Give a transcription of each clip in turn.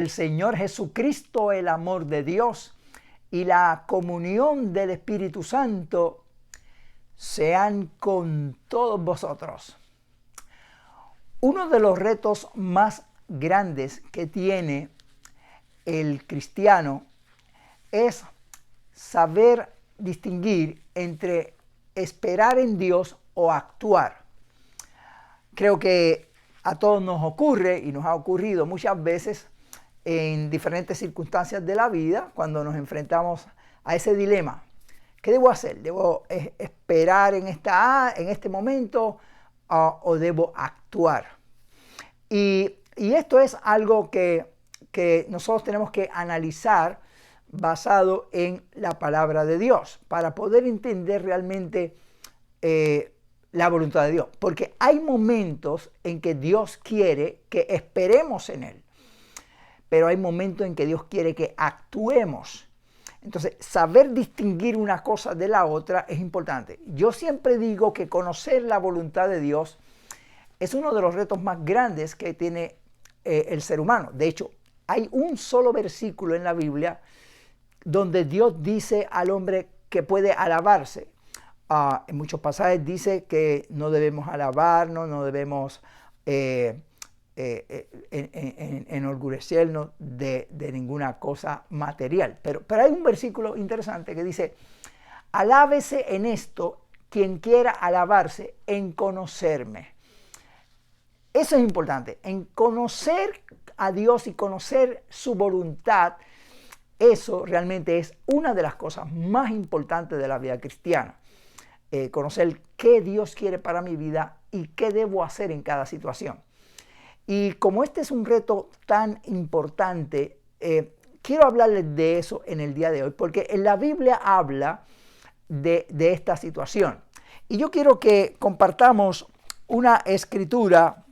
El Señor Jesucristo, el amor de Dios y la comunión del Espíritu Santo sean con todos vosotros. Uno de los retos más grandes que tiene el cristiano es saber distinguir entre esperar en Dios o actuar. Creo que a todos nos ocurre y nos ha ocurrido muchas veces en diferentes circunstancias de la vida cuando nos enfrentamos a ese dilema. ¿Qué debo hacer? ¿Debo esperar en este momento o debo actuar? Y esto es algo que nosotros tenemos que analizar basado en la palabra de Dios para poder entender realmente la voluntad de Dios. Porque hay momentos en que Dios quiere que esperemos en Él, pero hay momentos en que Dios quiere que actuemos. Entonces, saber distinguir una cosa de la otra es importante. Yo siempre digo que conocer la voluntad de Dios es uno de los retos más grandes que tiene el ser humano. De hecho, hay un solo versículo en la Biblia donde Dios dice al hombre que puede alabarse. En muchos pasajes dice que no debemos alabarnos, no debemos enorgullecernos de ninguna cosa material. Pero hay un versículo interesante que dice: alábese en esto quien quiera alabarse en conocerme. Eso es importante, en conocer a Dios y conocer su voluntad. Eso realmente es una de las cosas más importantes de la vida cristiana. Conocer qué Dios quiere para mi vida y qué debo hacer en cada situación. Y como este es un reto tan importante, quiero hablarles de eso en el día de hoy, porque en la Biblia habla de esta situación. Y yo quiero que compartamos una escritura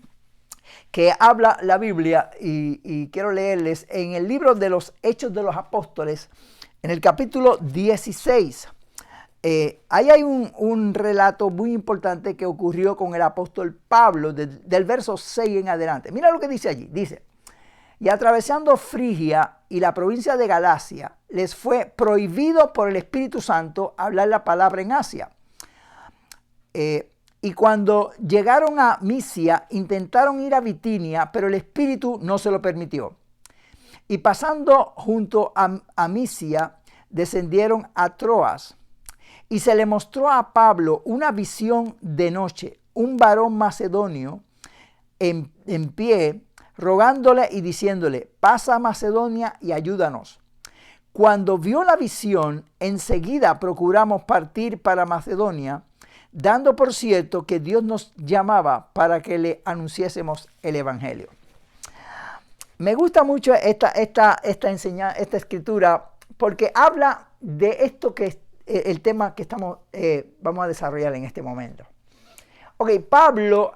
que habla la Biblia y quiero leerles en el libro de los Hechos de los Apóstoles, en el capítulo 16. Ahí hay un relato muy importante que ocurrió con el apóstol Pablo del verso 6 en adelante. Mira lo que dice allí. Dice: y atravesando Frigia y la provincia de Galacia, les fue prohibido por el Espíritu Santo hablar la palabra en Asia. Y cuando llegaron a Misia, intentaron ir a Bitinia, pero el Espíritu no se lo permitió. Y pasando junto a Misia, descendieron a Troas. Y se le mostró a Pablo una visión de noche, un varón macedonio en pie, rogándole y diciéndole: pasa a Macedonia y ayúdanos. Cuando vio la visión, enseguida procuramos partir para Macedonia, dando por cierto que Dios nos llamaba para que le anunciásemos el Evangelio. Me gusta mucho esta escritura porque habla de esto que es el tema que vamos a desarrollar en este momento. Ok, Pablo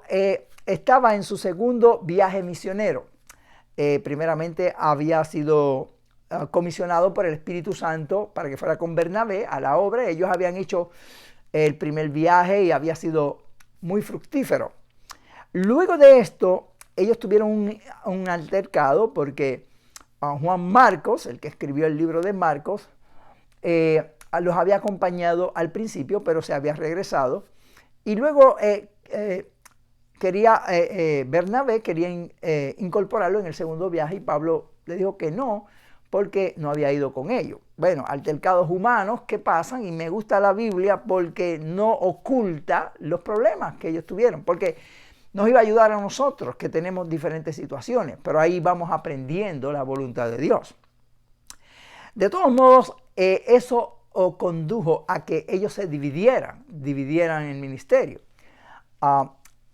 estaba en su segundo viaje misionero. Primeramente había sido comisionado por el Espíritu Santo para que fuera con Bernabé a la obra. Ellos habían hecho el primer viaje y había sido muy fructífero. Luego de esto, ellos tuvieron un altercado porque Juan Marcos, el que escribió el libro de Marcos, los había acompañado al principio, pero se había regresado. Y luego Bernabé quería incorporarlo en el segundo viaje y Pablo le dijo que no, porque no había ido con ellos. Bueno, altercados humanos que pasan, y me gusta la Biblia porque no oculta los problemas que ellos tuvieron, porque nos iba a ayudar a nosotros que tenemos diferentes situaciones, pero ahí vamos aprendiendo la voluntad de Dios. De todos modos, eso condujo a que ellos se dividieran el ministerio.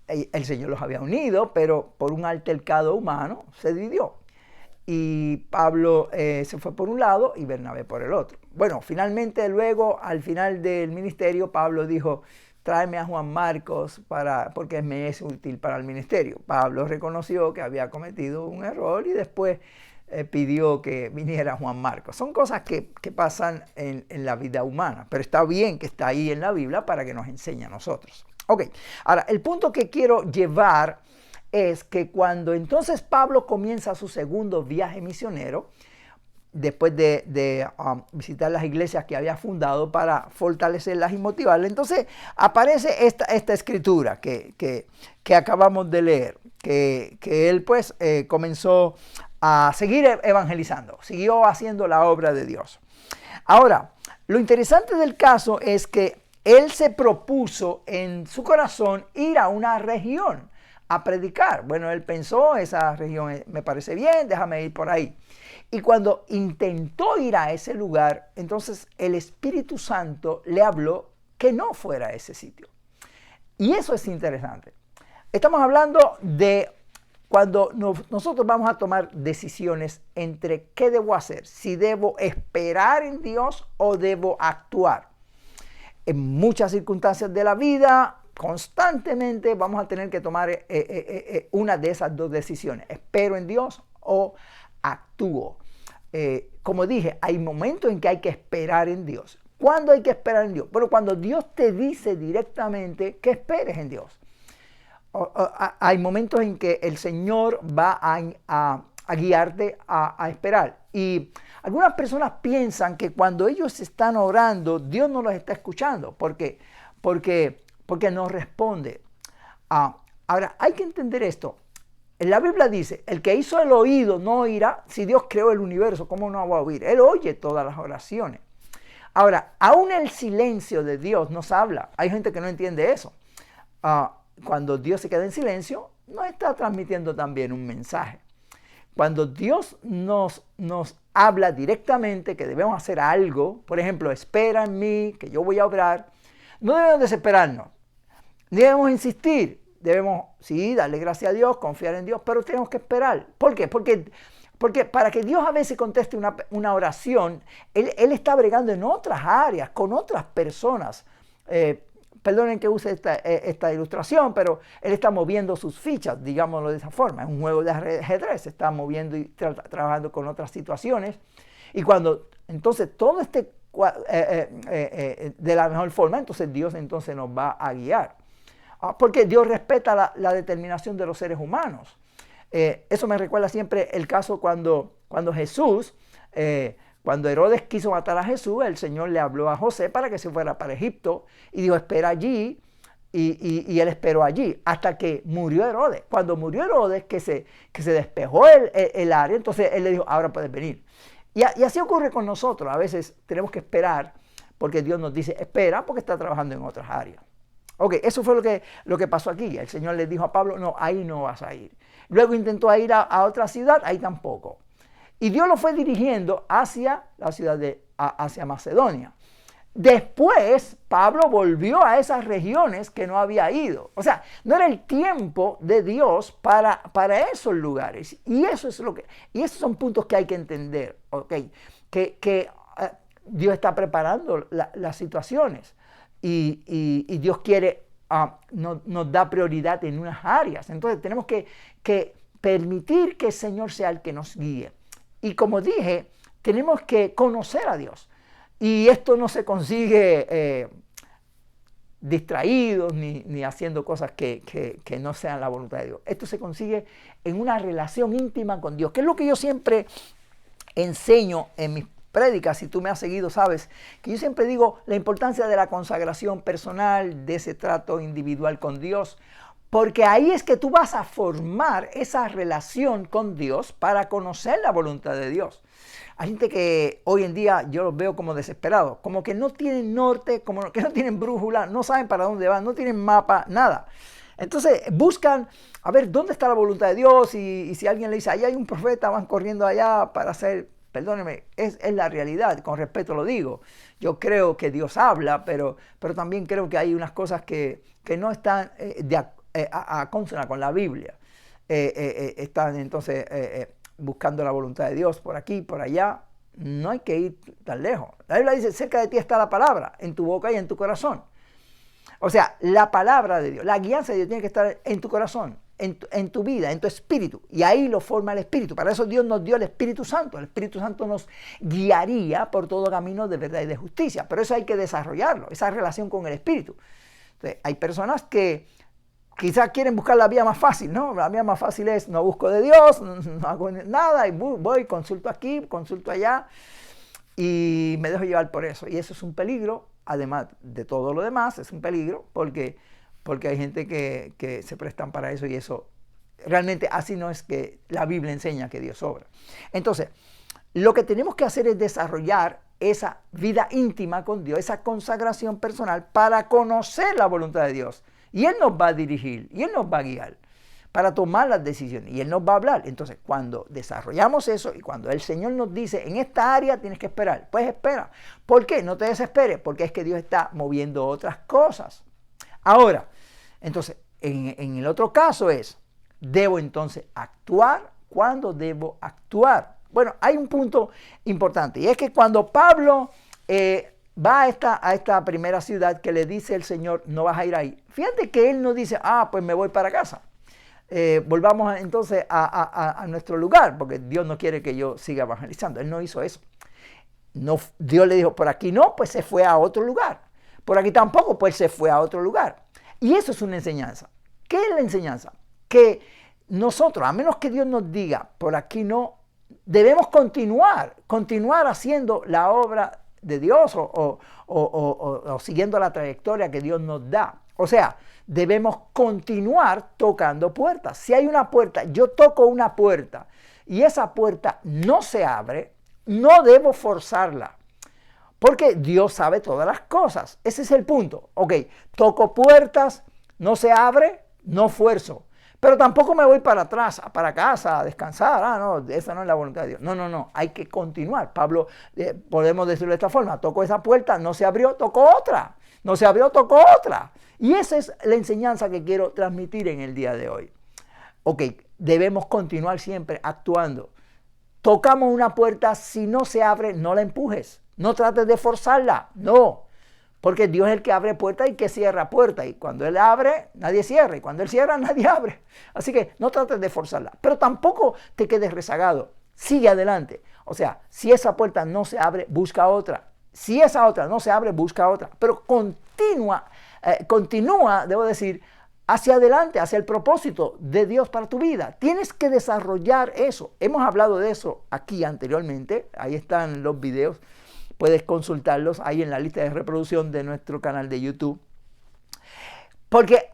El Señor los había unido, pero por un altercado humano se dividió. Y Pablo se fue por un lado y Bernabé por el otro. Bueno, finalmente luego, al final del ministerio, Pablo dijo: tráeme a Juan Marcos porque me es útil para el ministerio. Pablo reconoció que había cometido un error y después pidió que viniera Juan Marcos. Son cosas que pasan en la vida humana, pero está bien que está ahí en la Biblia para que nos enseñe a nosotros. Ok, ahora el punto que quiero llevar es que cuando entonces Pablo comienza su segundo viaje misionero, después de visitar las iglesias que había fundado para fortalecerlas y motivarlas, entonces aparece esta escritura que acabamos de leer, que él pues comenzó a seguir evangelizando, siguió haciendo la obra de Dios. Ahora, lo interesante del caso es que él se propuso en su corazón ir a una región a predicar. Bueno, él pensó, esa región me parece bien, déjame ir por ahí. Y cuando intentó ir a ese lugar, entonces el Espíritu Santo le habló que no fuera a ese sitio. Y eso es interesante. Estamos hablando de cuando nosotros vamos a tomar decisiones entre qué debo hacer, si debo esperar en Dios o debo actuar. En muchas circunstancias de la vida, constantemente vamos a tener que tomar una de esas dos decisiones. Espero en Dios o actúo. Como dije, hay momentos en que hay que esperar en Dios. ¿Cuándo hay que esperar en Dios? Bueno, cuando Dios te dice directamente que esperes en Dios. Hay momentos en que el Señor va a guiarte a esperar. Y algunas personas piensan que cuando ellos están orando, Dios no los está escuchando. Porque no responde. Ahora, hay que entender esto. En la Biblia dice, el que hizo el oído no oirá. Si Dios creó el universo, ¿cómo no va a oír? Él oye todas las oraciones. Ahora, aún el silencio de Dios nos habla. Hay gente que no entiende eso. Cuando Dios se queda en silencio, no está transmitiendo también un mensaje. Cuando Dios nos habla directamente que debemos hacer algo, por ejemplo, espera en mí, que yo voy a obrar, no debemos desesperarnos. Debemos insistir. Debemos, sí, darle gracias a Dios, confiar en Dios, pero tenemos que esperar. ¿Por qué? Porque para que Dios a veces conteste una oración, Él está bregando en otras áreas, con otras personas. Perdonen que use esta ilustración, pero Él está moviendo sus fichas, digámoslo de esa forma. Es un juego de ajedrez, se está moviendo y trabajando con otras situaciones. Y cuando entonces todo esté de la mejor forma, entonces Dios entonces nos va a guiar. Porque Dios respeta la determinación de los seres humanos. Eso me recuerda siempre el caso cuando Jesús, cuando Herodes quiso matar a Jesús, el Señor le habló a José para que se fuera para Egipto y dijo, espera allí, y él esperó allí hasta que murió Herodes. Cuando murió Herodes, que se despejó el área, entonces él le dijo, ahora puedes venir. Y así ocurre con nosotros. A veces tenemos que esperar porque Dios nos dice, espera, porque está trabajando en otras áreas. Ok, eso fue lo que pasó aquí. El Señor le dijo a Pablo, no, ahí no vas a ir. Luego intentó ir a otra ciudad, ahí tampoco. Y Dios lo fue dirigiendo hacia la ciudad hacia Macedonia. Después, Pablo volvió a esas regiones que no había ido. O sea, no era el tiempo de Dios para esos lugares. Y esos son puntos que hay que entender, ¿ok? Que Dios está preparando las situaciones. Y Dios quiere, nos da prioridad en unas áreas. Entonces tenemos que permitir que el Señor sea el que nos guíe. Y como dije, tenemos que conocer a Dios. Y esto no se consigue distraídos ni haciendo cosas que no sean la voluntad de Dios. Esto se consigue en una relación íntima con Dios, que es lo que yo siempre enseño en mis prédicas. Si tú me has seguido, sabes que yo siempre digo la importancia de la consagración personal, de ese trato individual con Dios, porque ahí es que tú vas a formar esa relación con Dios para conocer la voluntad de Dios. Hay gente que hoy en día yo los veo como desesperados, como que no tienen norte, como que no tienen brújula, no saben para dónde van, no tienen mapa, nada. Entonces buscan a ver dónde está la voluntad de Dios y si alguien le dice, ahí hay un profeta, van corriendo allá para hacer, perdóneme, es la realidad, con respeto lo digo. Yo creo que Dios habla, pero también creo que hay unas cosas que no están a consona con la Biblia. Están entonces buscando la voluntad de Dios por aquí, por allá. No hay que ir tan lejos. La Biblia dice, cerca de ti está la palabra, en tu boca y en tu corazón. O sea, la palabra de Dios, la guianza de Dios tiene que estar en tu corazón, en tu vida, en tu espíritu. Y ahí lo forma el Espíritu. Para eso Dios nos dio el Espíritu Santo. El Espíritu Santo nos guiaría por todo camino de verdad y de justicia. Pero eso hay que desarrollarlo, esa relación con el Espíritu. Entonces, hay personas que quizás quieren buscar la vía más fácil, ¿no? La vía más fácil es no busco de Dios, no hago nada y voy, consulto aquí, consulto allá y me dejo llevar por eso. Y eso es un peligro, además de todo lo demás, es un peligro porque hay gente que se prestan para eso y eso realmente así no es que la Biblia enseña que Dios obra. Entonces, lo que tenemos que hacer es desarrollar esa vida íntima con Dios, esa consagración personal para conocer la voluntad de Dios. Y Él nos va a dirigir, y Él nos va a guiar para tomar las decisiones, y Él nos va a hablar. Entonces, cuando desarrollamos eso, y cuando el Señor nos dice, en esta área tienes que esperar, pues espera. ¿Por qué? No te desesperes, porque es que Dios está moviendo otras cosas. Ahora, entonces, en el otro caso es, ¿debo entonces actuar? ¿Cuándo debo actuar? Bueno, hay un punto importante, y es que cuando Pablo va a esta primera ciudad que le dice el Señor, no vas a ir ahí. Fíjate que él no dice, pues me voy para casa. Volvamos entonces a nuestro lugar, porque Dios no quiere que yo siga evangelizando. Él no hizo eso. No, Dios le dijo, por aquí no, pues se fue a otro lugar. Por aquí tampoco, pues se fue a otro lugar. Y eso es una enseñanza. ¿Qué es la enseñanza? Que nosotros, a menos que Dios nos diga, por aquí no, debemos continuar haciendo la obra de Dios o siguiendo la trayectoria que Dios nos da. O sea, debemos continuar tocando puertas. Si hay una puerta, yo toco una puerta y esa puerta no se abre, no debo forzarla. Porque Dios sabe todas las cosas. Ese es el punto. Ok, toco puertas, no se abre, no fuerzo. Pero tampoco me voy para atrás, para casa, a descansar. No, esa no es la voluntad de Dios. No, hay que continuar. Pablo, podemos decirlo de esta forma, tocó esa puerta, no se abrió, tocó otra. No se abrió, tocó otra. Y esa es la enseñanza que quiero transmitir en el día de hoy. Ok, debemos continuar siempre actuando. Tocamos una puerta, si no se abre, no la empujes. No trates de forzarla, no. Porque Dios es el que abre puertas y que cierra puertas. Y cuando Él abre, nadie cierra. Y cuando Él cierra, nadie abre. Así que no trates de forzarla. Pero tampoco te quedes rezagado. Sigue adelante. O sea, si esa puerta no se abre, busca otra. Si esa otra no se abre, busca otra. Pero continúa, debo decir, hacia adelante, hacia el propósito de Dios para tu vida. Tienes que desarrollar eso. Hemos hablado de eso aquí anteriormente. Ahí están los videos. Puedes consultarlos ahí en la lista de reproducción de nuestro canal de YouTube. Porque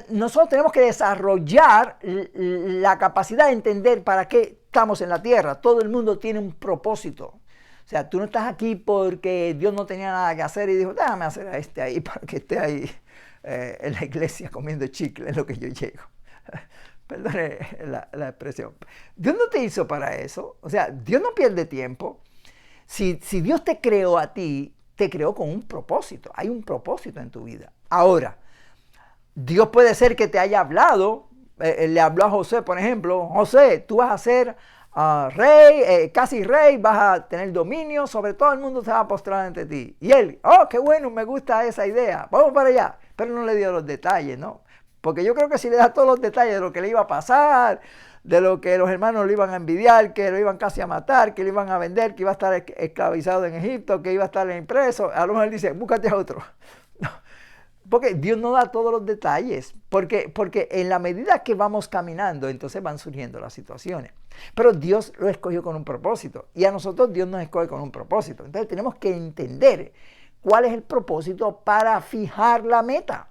nosotros tenemos que desarrollar la capacidad de entender para qué estamos en la tierra. Todo el mundo tiene un propósito. O sea, tú no estás aquí porque Dios no tenía nada que hacer y dijo, déjame hacer a este ahí para que esté ahí en la iglesia comiendo chicle, es lo que yo llego. Perdone la expresión. Dios no te hizo para eso. O sea, Dios no pierde tiempo. Si Dios te creó a ti, te creó con un propósito. Hay un propósito en tu vida. Ahora, Dios puede ser que te haya hablado. Le habló a José, por ejemplo. José, tú vas a ser rey, casi rey, vas a tener dominio sobre todo el mundo, se va a postrar ante ti. Y él, qué bueno, me gusta esa idea, vamos para allá. Pero no le dio los detalles, ¿no? Porque yo creo que si le da todos los detalles de lo que le iba a pasar, de lo que los hermanos lo iban a envidiar, que lo iban casi a matar, que lo iban a vender, que iba a estar esclavizado en Egipto, que iba a estar preso, a lo mejor él dice, búscate a otro. No, porque Dios no da todos los detalles, porque en la medida que vamos caminando, entonces van surgiendo las situaciones. Pero Dios lo escogió con un propósito, y a nosotros Dios nos escoge con un propósito. Entonces tenemos que entender cuál es el propósito para fijar la meta,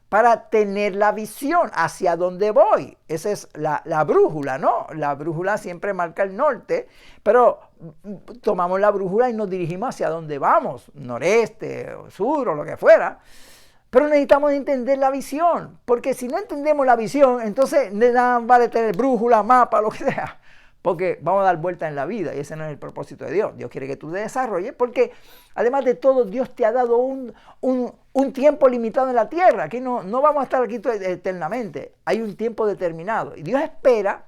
para tener la visión hacia dónde voy. Esa es la brújula, ¿no? La brújula siempre marca el norte, pero tomamos la brújula y nos dirigimos hacia dónde vamos, noreste, o sur, o lo que fuera. Pero necesitamos entender la visión, porque si no entendemos la visión, entonces de nada vale tener brújula, mapa, lo que sea, porque vamos a dar vuelta en la vida y ese no es el propósito de Dios. Dios quiere que tú te desarrolles, porque además de todo, Dios te ha dado un tiempo limitado en la tierra. Aquí no vamos a estar aquí eternamente, hay un tiempo determinado. Y Dios espera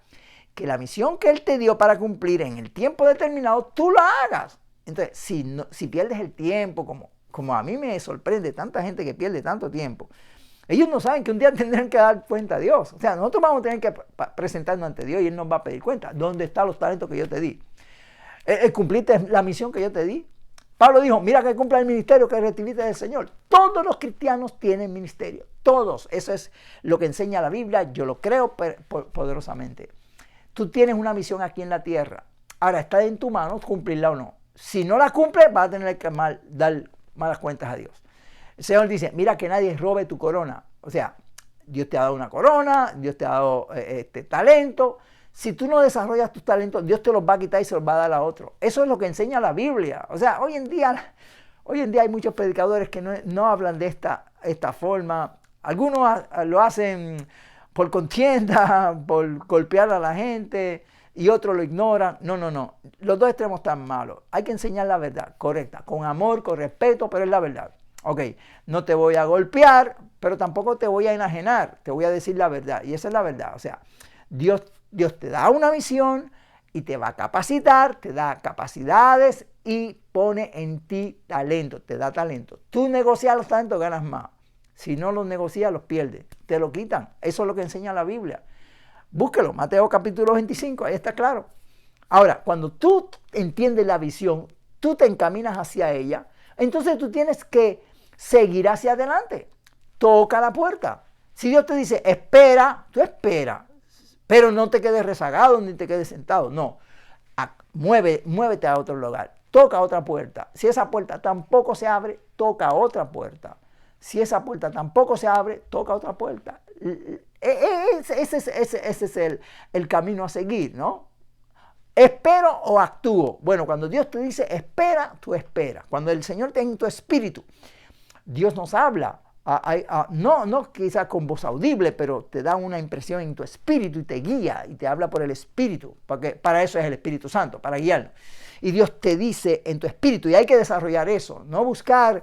que la misión que Él te dio para cumplir en el tiempo determinado, tú la hagas. Entonces, si pierdes el tiempo, como a mí me sorprende tanta gente que pierde tanto tiempo, ellos no saben que un día tendrán que dar cuenta a Dios. O sea, nosotros vamos a tener que presentarnos ante Dios y Él nos va a pedir cuenta. ¿Dónde están los talentos que yo te di? ¿Cumpliste la misión que yo te di? Pablo dijo, mira que cumpla el ministerio que recibiste del Señor. Todos los cristianos tienen ministerio. Todos. Eso es lo que enseña la Biblia. Yo lo creo poderosamente. Tú tienes una misión aquí en la tierra. Ahora está en tu mano cumplirla o no. Si no la cumples, vas a tener que dar malas cuentas a Dios. El Señor dice, mira que nadie robe tu corona. O sea, Dios te ha dado una corona, Dios te ha dado talento. Si tú no desarrollas tus talentos, Dios te los va a quitar y se los va a dar a otro. Eso es lo que enseña la Biblia. O sea, hoy en día hay muchos predicadores que no hablan de esta forma. Algunos lo hacen por contienda, por golpear a la gente, y otros lo ignoran. No. Los dos extremos están malos. Hay que enseñar la verdad, correcta, con amor, con respeto, pero es la verdad. Ok, no te voy a golpear, pero tampoco te voy a enajenar. Te voy a decir la verdad, y esa es la verdad. O sea, Dios te da una misión y te va a capacitar, te da capacidades y pone en ti talento, te da talento. Tú negocias los talentos, ganas más. Si no los negocias, los pierdes, te lo quitan. Eso es lo que enseña la Biblia. Búsquelo, Mateo capítulo 25, ahí está claro. Ahora, cuando tú entiendes la visión, tú te encaminas hacia ella, entonces tú tienes que seguir hacia adelante. Toca la puerta. Si Dios te dice, espera, tú espera, pero no te quedes rezagado ni te quedes sentado. No, muévete a otro lugar, toca otra puerta. Si esa puerta tampoco se abre, toca otra puerta. Si esa puerta tampoco se abre, toca otra puerta. Ese es el camino a seguir, ¿no? ¿Espero o actúo? Bueno, cuando Dios te dice espera, tú esperas. Cuando el Señor te en tu espíritu, Dios nos habla. No quizás con voz audible, pero te da una impresión en tu espíritu y te guía y te habla por el espíritu, porque para eso es el Espíritu Santo, para guiarnos. Y Dios te dice en tu espíritu, y hay que desarrollar eso, no buscar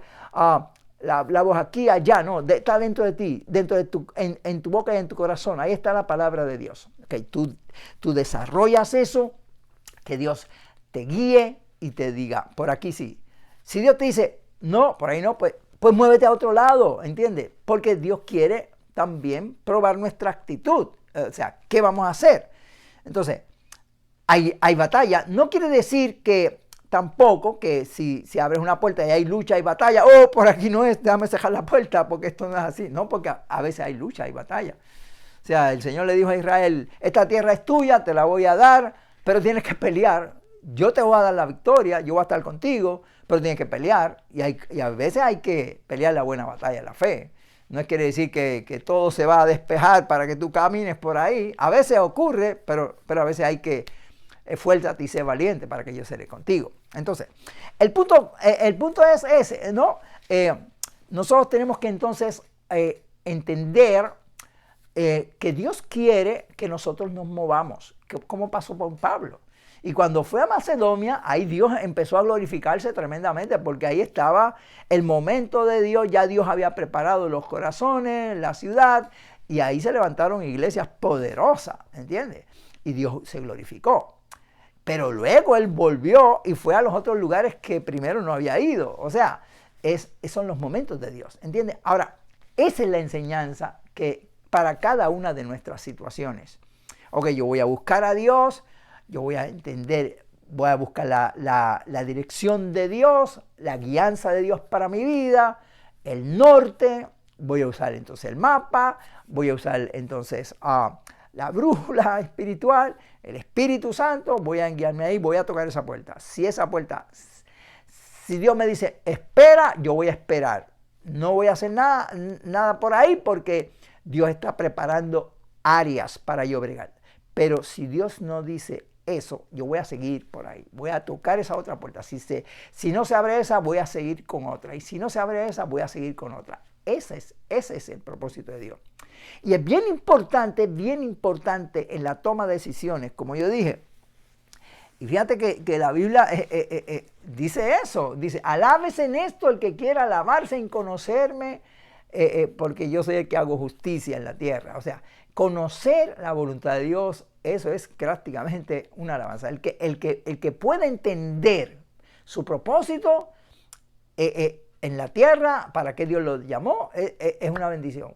la voz aquí, allá, no, está dentro de ti, en tu boca y en tu corazón, ahí está la palabra de Dios. Okay, tú desarrollas eso, que Dios te guíe y te diga, por aquí sí. Si Dios te dice, no, por ahí no, pues muévete a otro lado, ¿entiendes? Porque Dios quiere también probar nuestra actitud. O sea, ¿qué vamos a hacer? Entonces, hay batalla. No quiere decir que tampoco que si abres una puerta y hay lucha y batalla, por aquí no es, déjame cerrar la puerta porque esto no es así. No, porque a veces hay lucha y batalla. O sea, el Señor le dijo a Israel, esta tierra es tuya, te la voy a dar, pero tienes que pelear. Yo te voy a dar la victoria, yo voy a estar contigo, pero tienes que pelear. Y a veces hay que pelear la buena batalla de la fe. No quiere decir que todo se va a despejar para que tú camines por ahí. A veces ocurre, pero a veces hay que esfuérzate y sé valiente para que yo seré contigo. Entonces, el punto es ese, ¿no? Nosotros tenemos que entonces entender que Dios quiere que nosotros nos movamos, como pasó con Pablo. Y cuando fue a Macedonia, ahí Dios empezó a glorificarse tremendamente, porque ahí estaba el momento de Dios, ya Dios había preparado los corazones, la ciudad, y ahí se levantaron iglesias poderosas, ¿entiendes? Y Dios se glorificó. Pero luego Él volvió y fue a los otros lugares que primero no había ido. O sea, son los momentos de Dios, ¿entiendes? Ahora, esa es la enseñanza que para cada una de nuestras situaciones. Ok, yo voy a buscar a Dios, yo voy a entender, voy a buscar la dirección de Dios, la guianza de Dios para mi vida, el norte, voy a usar entonces el mapa, voy a usar entonces la brújula espiritual, el Espíritu Santo, voy a guiarme ahí, voy a tocar esa puerta. Si Dios me dice espera, yo voy a esperar. No voy a hacer nada por ahí porque Dios está preparando áreas para yo bregar. Pero si Dios no dice eso, yo voy a seguir por ahí, voy a tocar esa otra puerta. Si no se abre esa, voy a seguir con otra. Y si no se abre esa, voy a seguir con otra. Ese es el propósito de Dios. Y es bien importante en la toma de decisiones, como yo dije. Y fíjate que la Biblia dice eso, dice, alábese en esto el que quiera alabarse en conocerme, porque yo soy el que hago justicia en la tierra. O sea, conocer la voluntad de Dios, eso es prácticamente una alabanza. El que pueda entender su propósito en la tierra, para que Dios lo llamó, es una bendición.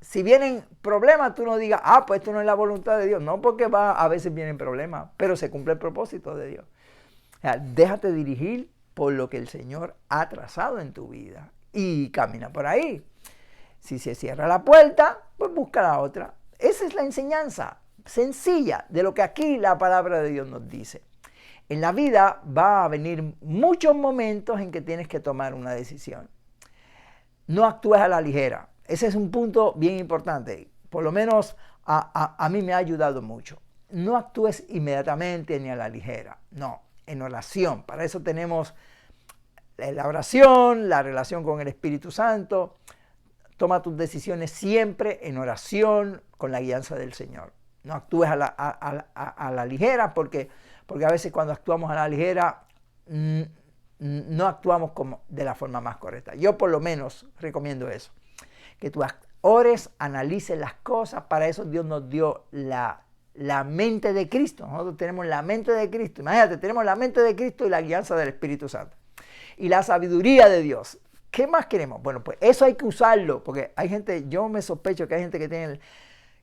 Si vienen problemas, tú no digas, pues esto no es la voluntad de Dios. No, porque a veces vienen problemas, pero se cumple el propósito de Dios. O sea, déjate dirigir por lo que el Señor ha trazado en tu vida y camina por ahí. Si se cierra la puerta, pues busca la otra. Esa es la enseñanza sencilla de lo que aquí la palabra de Dios nos dice. En la vida va a venir muchos momentos en que tienes que tomar una decisión. No actúes a la ligera. Ese es un punto bien importante. Por lo menos a mí me ha ayudado mucho. No actúes inmediatamente ni a la ligera. No, en oración. Para eso tenemos la oración, la relación con el Espíritu Santo. Toma tus decisiones siempre en oración con la guianza del Señor. No actúes a la ligera porque a veces cuando actuamos a la ligera no actuamos de la forma más correcta. Yo por lo menos recomiendo eso. Que tú ores, analices las cosas. Para eso Dios nos dio la mente de Cristo. Nosotros tenemos la mente de Cristo. Imagínate, tenemos la mente de Cristo y la guianza del Espíritu Santo. Y la sabiduría de Dios. ¿Qué más queremos? Bueno, pues eso hay que usarlo, porque hay gente, yo me sospecho que hay gente que tiene,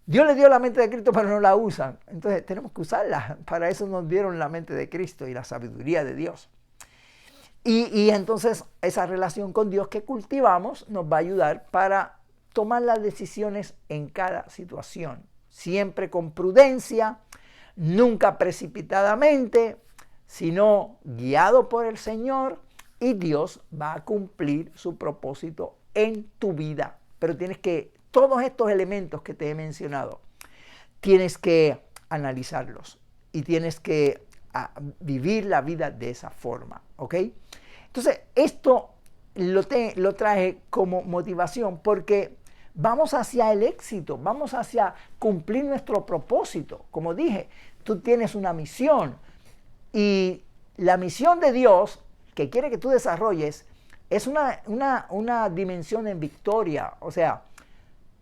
Dios les dio la mente de Cristo pero no la usan. Entonces tenemos que usarla. Para eso nos dieron la mente de Cristo y la sabiduría de Dios. Y entonces esa relación con Dios que cultivamos nos va a ayudar para tomar las decisiones en cada situación. Siempre con prudencia, nunca precipitadamente, sino guiado por el Señor. Y Dios va a cumplir su propósito en tu vida. Pero tienes que, todos estos elementos que te he mencionado, tienes que analizarlos. Y tienes que vivir la vida de esa forma. ¿Ok? Entonces, esto lo traje como motivación porque vamos hacia el éxito. Vamos hacia cumplir nuestro propósito. Como dije, tú tienes una misión. Y la misión de Dios que quiere que tú desarrolles es una dimensión en victoria. O sea,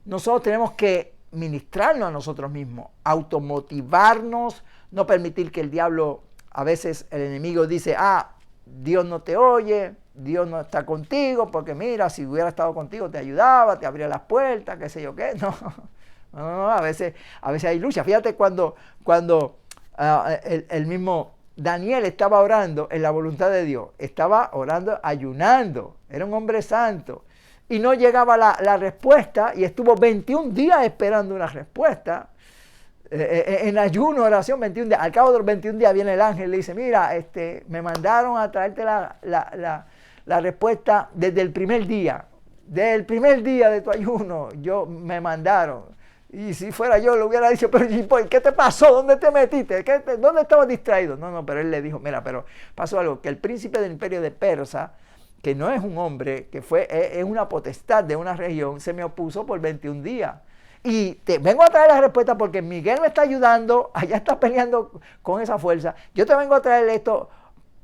nosotros tenemos que ministrarnos a nosotros mismos, automotivarnos, no permitir que el diablo, a veces el enemigo dice, Dios no te oye, Dios no está contigo, porque mira, si hubiera estado contigo te ayudaba, te abría las puertas, qué sé yo qué. No, a veces hay lucha. Fíjate cuando el mismo Daniel estaba orando en la voluntad de Dios, estaba orando, ayunando, era un hombre santo, y no llegaba la respuesta, y estuvo 21 días esperando una respuesta, en ayuno, oración, 21 días. Al cabo de los 21 días viene el ángel y le dice, mira, me mandaron a traerte la respuesta desde el primer día de tu ayuno, me mandaron. Y si fuera yo, le hubiera dicho, pero ¿qué te pasó? ¿Dónde te metiste? ¿Dónde estabas distraído? No, pero él le dijo, mira, pero pasó algo, que el príncipe del imperio de Persa, que no es un hombre, que es una potestad de una región, se me opuso por 21 días. Y te vengo a traer la respuesta porque Miguel me está ayudando, allá está peleando con esa fuerza. Yo te vengo a traer esto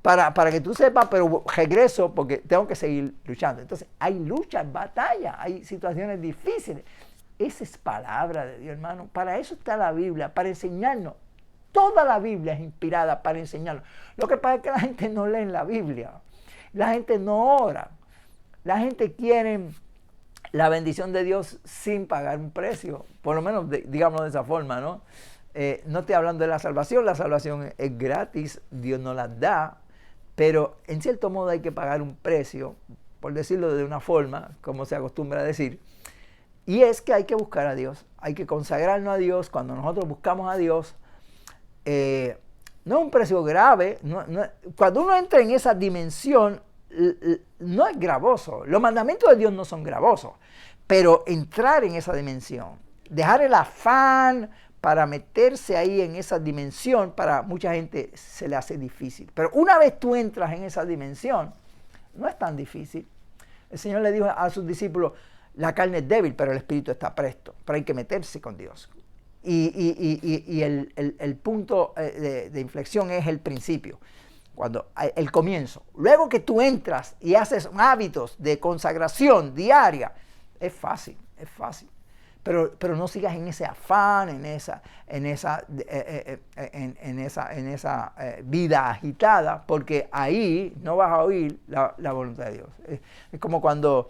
para que tú sepas, pero regreso porque tengo que seguir luchando. Entonces, hay luchas, batallas, hay situaciones difíciles. Esa es palabra de Dios, hermano. Para eso está la Biblia, para enseñarnos. Toda la Biblia es inspirada para enseñarnos. Lo que pasa es que la gente no lee la Biblia. La gente no ora. La gente quiere la bendición de Dios sin pagar un precio. Por lo menos, digámoslo de esa forma, ¿no? No estoy hablando de la salvación es gratis, Dios nos la da, pero en cierto modo hay que pagar un precio, por decirlo de una forma, como se acostumbra a decir. Y es que hay que buscar a Dios, hay que consagrarnos a Dios. Cuando nosotros buscamos a Dios, no es un precio grave. Cuando uno entra en esa dimensión, no es gravoso. Los mandamientos de Dios no son gravosos, pero entrar en esa dimensión, dejar el afán para meterse ahí en esa dimensión, para mucha gente se le hace difícil. Pero una vez tú entras en esa dimensión, no es tan difícil. El Señor le dijo a sus discípulos, la carne es débil, pero el espíritu está presto. Pero hay que meterse con Dios. Y el punto de inflexión es el principio, el comienzo. Luego que tú entras y haces hábitos de consagración diaria, es fácil. Pero no sigas en ese afán, en esa vida agitada, porque ahí no vas a oír la voluntad de Dios. Es como cuando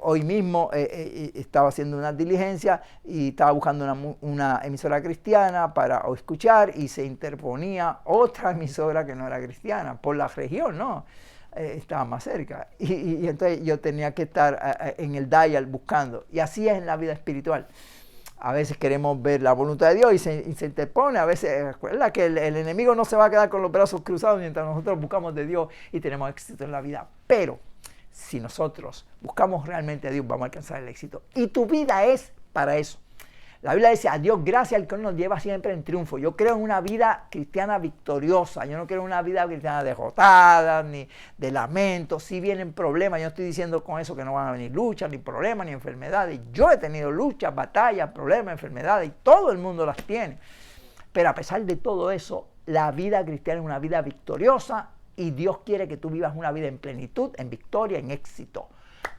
hoy mismo estaba haciendo una diligencia y estaba buscando una emisora cristiana para escuchar, y se interponía otra emisora que no era cristiana por la región, ¿no? estaba más cerca. Y entonces yo tenía que estar en el dial buscando. Y así es en la vida espiritual. A veces queremos ver la voluntad de Dios y se interpone. A veces, recuerda que el enemigo no se va a quedar con los brazos cruzados mientras nosotros buscamos de Dios y tenemos éxito en la vida. Pero si nosotros buscamos realmente a Dios, vamos a alcanzar el éxito. Y tu vida es para eso. La Biblia dice, a Dios gracias al que nos lleva siempre en triunfo. Yo creo en una vida cristiana victoriosa. Yo no creo en una vida cristiana derrotada, ni de lamento. Si vienen problemas, yo no estoy diciendo con eso que no van a venir luchas, ni problemas, ni enfermedades. Yo he tenido luchas, batallas, problemas, enfermedades, y todo el mundo las tiene. Pero a pesar de todo eso, la vida cristiana es una vida victoriosa y Dios quiere que tú vivas una vida en plenitud, en victoria, en éxito.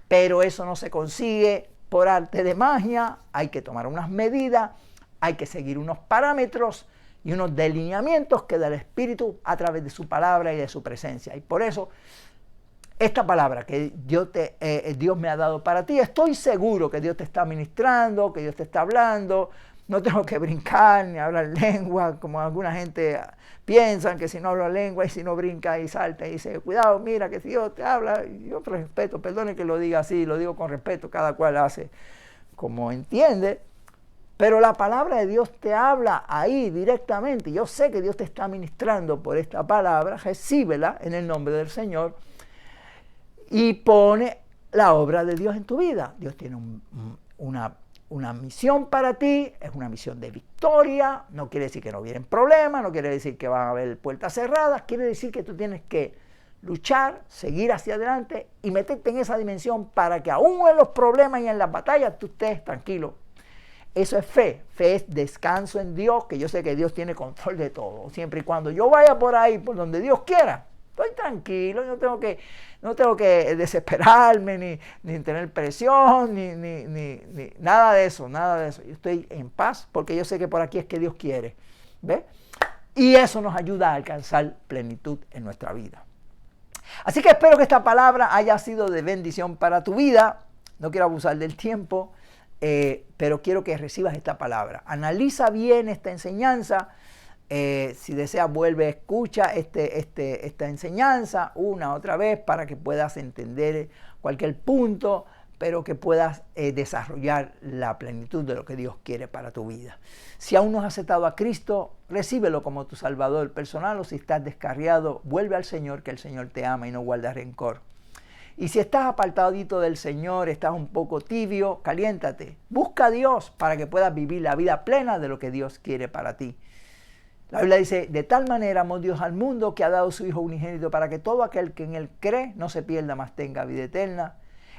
Pero eso no se consigue por arte de magia. Hay que tomar unas medidas, hay que seguir unos parámetros y unos delineamientos que da el Espíritu a través de su palabra y de su presencia. Y por eso, esta palabra que Dios me ha dado para ti, estoy seguro que Dios te está ministrando, que Dios te está hablando. No tengo que brincar ni hablar lengua, como alguna gente piensa que si no hablo lengua y si no brinca y salta y dice, cuidado, mira que si Dios te habla, yo respeto, perdone que lo diga así, lo digo con respeto, cada cual hace como entiende, pero la palabra de Dios te habla ahí directamente. Yo sé que Dios te está ministrando por esta palabra, recíbela en el nombre del Señor y pone la obra de Dios en tu vida. Dios tiene una misión para ti, es una misión de victoria. No quiere decir que no vienen problemas, no quiere decir que van a haber puertas cerradas, quiere decir que tú tienes que luchar, seguir hacia adelante y meterte en esa dimensión para que aún en los problemas y en las batallas tú estés tranquilo. Eso es fe. Fe es descanso en Dios, que yo sé que Dios tiene control de todo. Siempre y cuando yo vaya por ahí, por donde Dios quiera, estoy tranquilo, no tengo que desesperarme, ni tener presión, ni nada de eso, nada de eso. Yo estoy en paz porque yo sé que por aquí es que Dios quiere. ¿Ves? Y eso nos ayuda a alcanzar plenitud en nuestra vida. Así que espero que esta palabra haya sido de bendición para tu vida. No quiero abusar del tiempo, pero quiero que recibas esta palabra. Analiza bien esta enseñanza. Si deseas, vuelve, escucha esta enseñanza otra vez para que puedas entender cualquier punto, pero que puedas desarrollar la plenitud de lo que Dios quiere para tu vida. Si aún no has aceptado a Cristo, recíbelo como tu Salvador personal, o si estás descarriado, vuelve al Señor, que el Señor te ama y no guarda rencor. Y si estás apartadito del Señor, estás un poco tibio, caliéntate. Busca a Dios para que puedas vivir la vida plena de lo que Dios quiere para ti. La Biblia dice, de tal manera amó Dios al mundo que ha dado su Hijo unigénito para que todo aquel que en Él cree no se pierda, mas tenga vida eterna.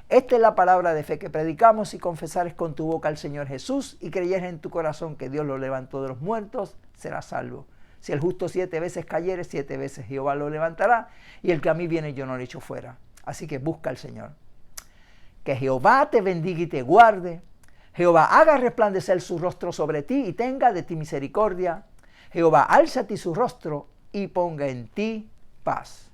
Esta es la palabra de fe que predicamos: si confesares con tu boca al Señor Jesús y creyeres en tu corazón que Dios lo levantó de los muertos, serás salvo. Si el justo 7 veces cayere, 7 veces Jehová lo levantará, y el que a mí viene yo no le echo fuera. Así que busca al Señor. Que Jehová te bendiga y te guarde. Jehová haga resplandecer su rostro sobre ti y tenga de ti misericordia. Jehová alza a ti su rostro y ponga en ti paz.